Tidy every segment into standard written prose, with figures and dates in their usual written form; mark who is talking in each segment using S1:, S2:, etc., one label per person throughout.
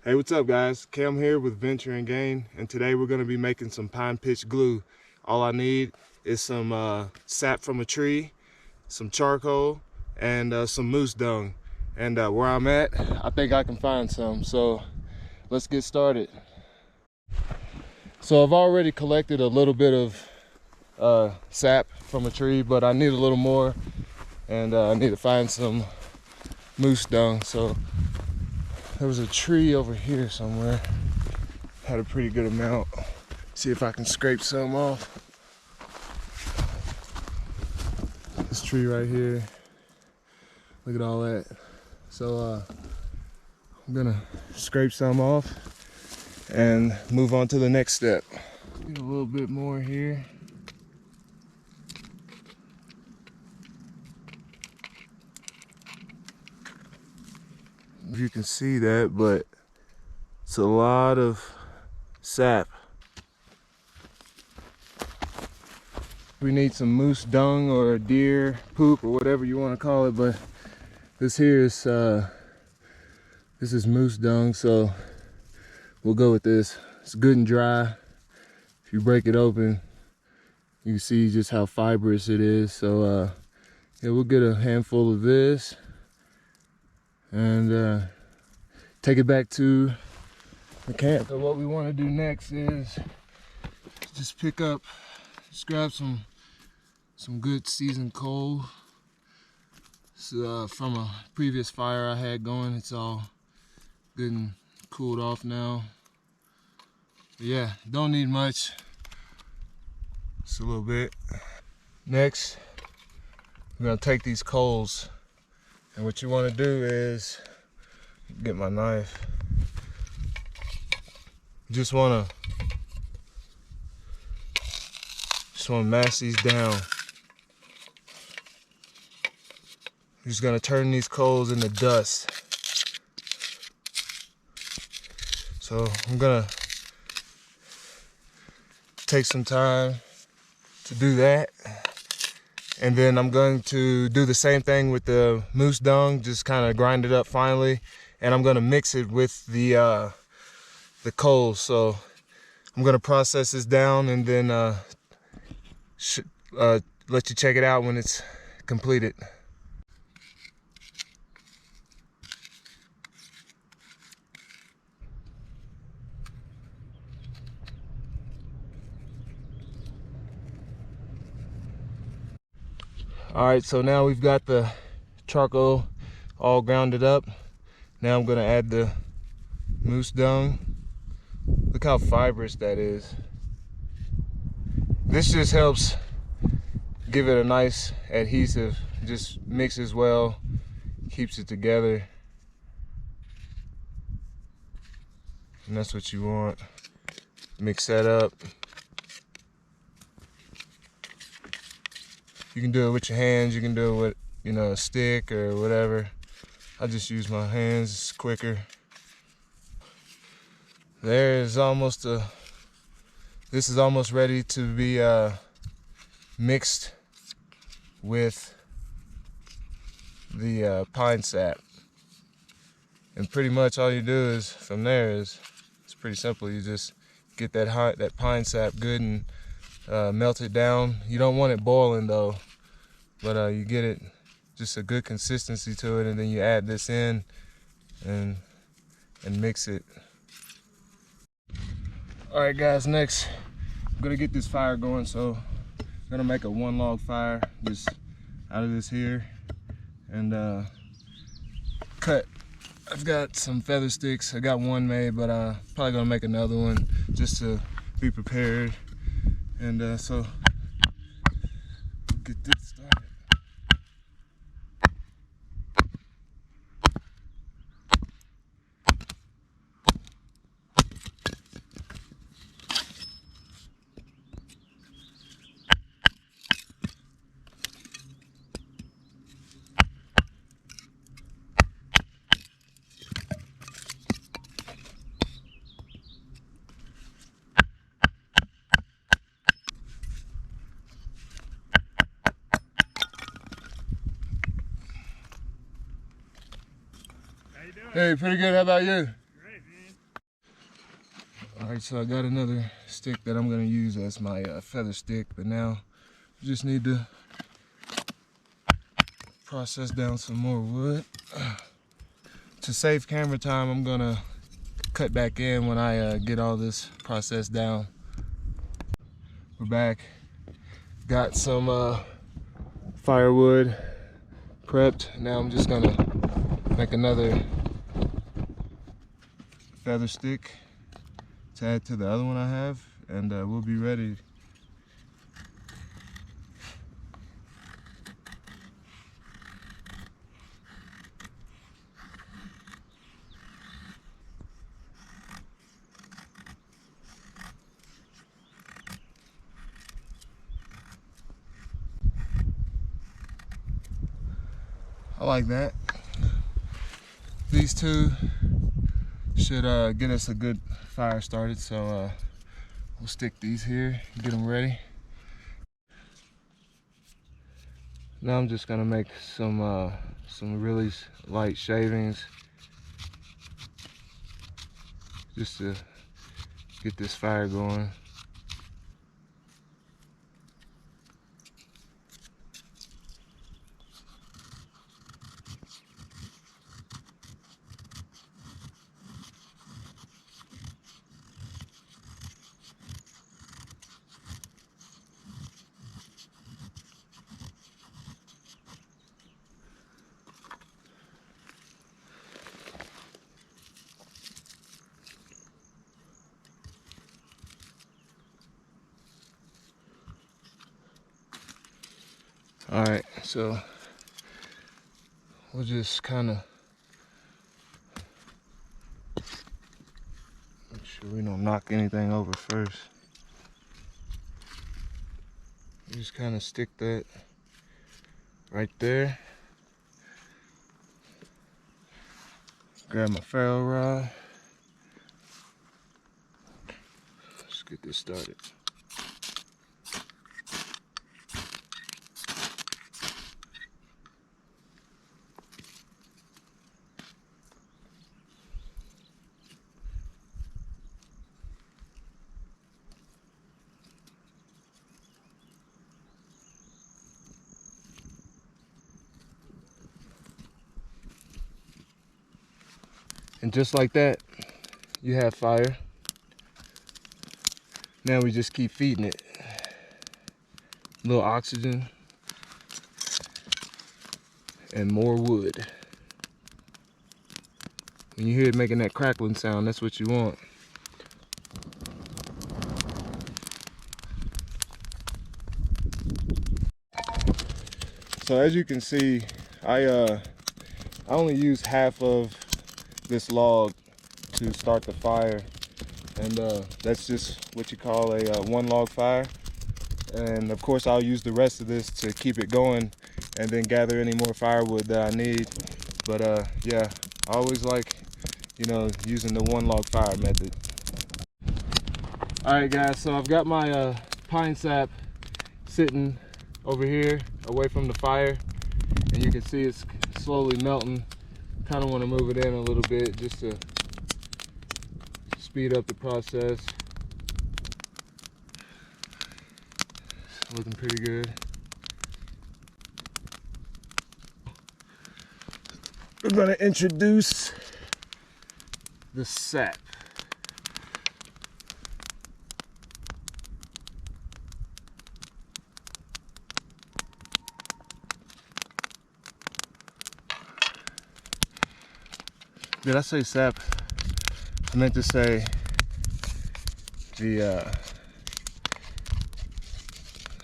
S1: Hey, what's up guys? Cam here with Venture and Gain, and today we're going to be making some pine pitch glue. All I need is some sap from a tree, some charcoal, and some moose dung. And where I'm at, I think I can find some, so let's get started. So I've already collected a little bit of sap from a tree, but I need a little more, and I need to find some moose dung. So there was a tree over here somewhere, had a pretty good amount. See if I can scrape some off. This tree right here, look at all that. So I'm gonna scrape some off and move on to the next step. Get a little bit more here. If you can see that, but it's a lot of sap. We need some moose dung or deer poop or whatever you want to call it, but this here is this is moose dung, so we'll go with this. It's good and dry. If you break it open, you can see just how fibrous it is. So yeah, we'll get a handful of this and take it back to the camp. So what we want to do next is just grab some good seasoned coal. From a previous fire I had going. It's all good and cooled off now. But yeah, don't need much, just a little bit. Next, we're gonna take these coals, and what you want to do is get my knife. You just want to mash these down. You're just gonna turn these coals into dust. So I'm gonna take some time to do that, and then I'm going to do the same thing with the moose dung, just kind of grind it up finely, and I'm gonna mix it with the coals. So I'm gonna process this down and then let you check it out when it's completed. All right, so now we've got the charcoal all grounded up. Now I'm gonna add the moose dung. Look how fibrous that is. This just helps give it a nice adhesive. Just mixes well, keeps it together. And that's what you want. Mix that up. You can do it with your hands, you can do it with, you know, a stick or whatever. I just use my hands, it's quicker. This is almost ready to be mixed with the pine sap. And pretty much all you do is, from there, it's pretty simple. You just get that pine sap good and melt it down. You don't want it boiling though, but you get it just a good consistency to it, and then you add this in and mix it. All right guys, next I'm gonna get this fire going. So I'm gonna make a 1 log fire just out of this here, and cut. I've got some feather sticks. I got one made, but probably gonna make another one just to be prepared. And so get this started.
S2: How you doing?
S1: Hey, pretty good. How about you?
S2: Great, man.
S1: Alright, so I got another stick that I'm going to use as my feather stick, but now I just need to process down some more wood. To save camera time, I'm going to cut back in when I get all this processed down. We're back. Got some firewood prepped. Now I'm just going to make another feather stick to add to the other one I have, and we'll be ready. I like that. These two should get us a good fire started, so we'll stick these here, get them ready. Now I'm just gonna make some really light shavings just to get this fire going. All right, so we'll just kind of make sure we don't knock anything over first. Just kind of stick that right there. Grab my ferro rod. Let's get this started. And just like that, you have fire. Now we just keep feeding it. A little oxygen and more wood. When you hear it making that crackling sound, that's what you want. So as you can see, I only used half of this log to start the fire, and that's just what you call a one log fire. And of course I'll use the rest of this to keep it going and then gather any more firewood that I need. But yeah, I always like, you know, using the one log fire method. All right guys, so I've got my pine sap sitting over here away from the fire, and you can see it's slowly melting. Kind of want to move it in a little bit just to speed up the process. It's looking pretty good. We're going to introduce the sap. Did I say sap? I meant to say the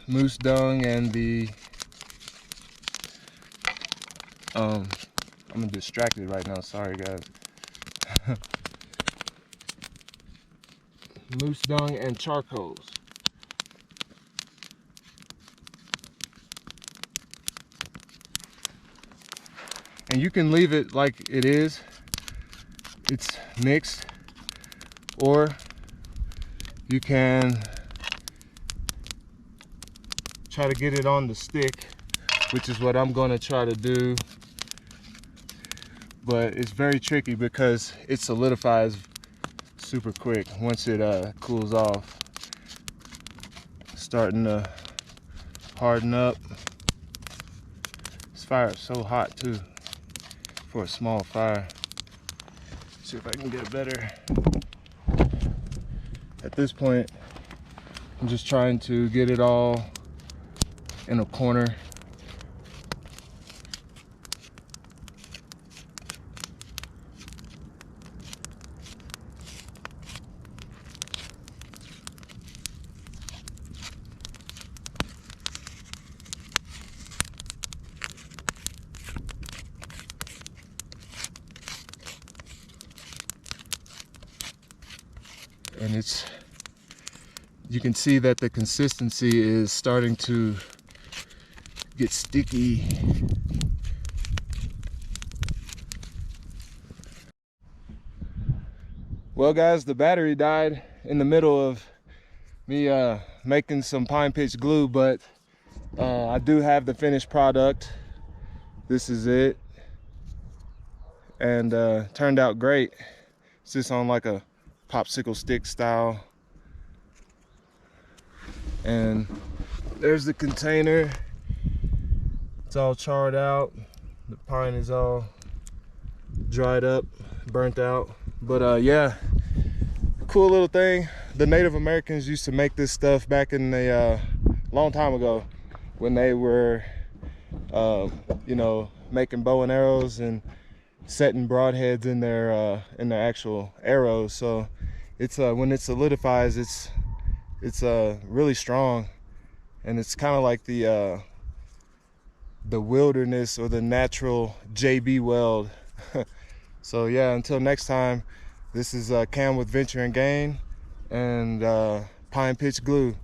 S1: moose dung and the I'm distracted right now, sorry guys. Moose dung and charcoals. And you can leave it like it is. It's mixed, or you can try to get it on the stick, which is what I'm going to try to do, but it's very tricky because it solidifies super quick once it cools off. Starting to harden up. This fire is so hot too for a small fire. See if I can get it better. At this point, I'm just trying to get it all in a corner. And you can see that the consistency is starting to get sticky. Well guys, the battery died in the middle of me making some pine pitch glue, but I do have the finished product. This is it, and turned out great. It's just on like a popsicle stick style. And there's the container. It's all charred out. The pine is all dried up, burnt out. But yeah, cool little thing. The Native Americans used to make this stuff back in the long time ago when they were you know, making bow and arrows and setting broadheads in their actual arrows. So it's when it solidifies, it's really strong, and it's kind of like the wilderness or the natural JB weld. So yeah, until next time, this is Cam with Venture and Gain and pine pitch glue.